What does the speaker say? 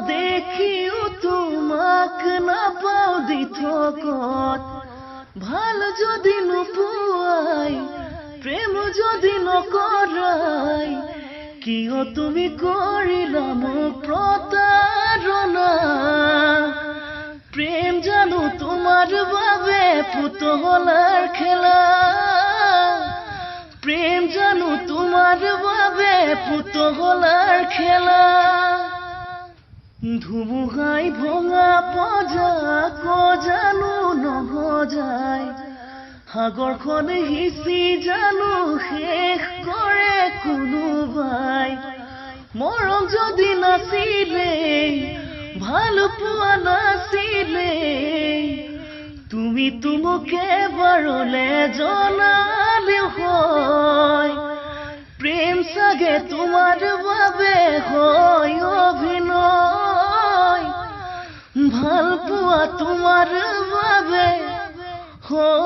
দেখিও তোমাক নাপাও দিঠকত ভাল যদি নোপোৱাই প্ৰেম যদি নকৰাই কিয় তুমি কৰিলা মোক প্ৰতাৰণা প্ৰেম জানো তোমাৰ বাবে পুতলাৰ খেলা প্ৰেম জানো তোমাৰ বাবে পুতলাৰ খেলা ধুমুহাই ভঙা পজা জানো নহজায় সাগৰখন হিচি জানো শেষ কৰে কোনোবাই মৰম যদি নাছিলে ভাল পোৱা নাছিলে তুমি মোক এবাৰলে জনালেও হয় প্ৰেম চাগে তোমাৰ বাবে হয় অভিনয় ভাল পোৱা তোমাৰ বাবে হয়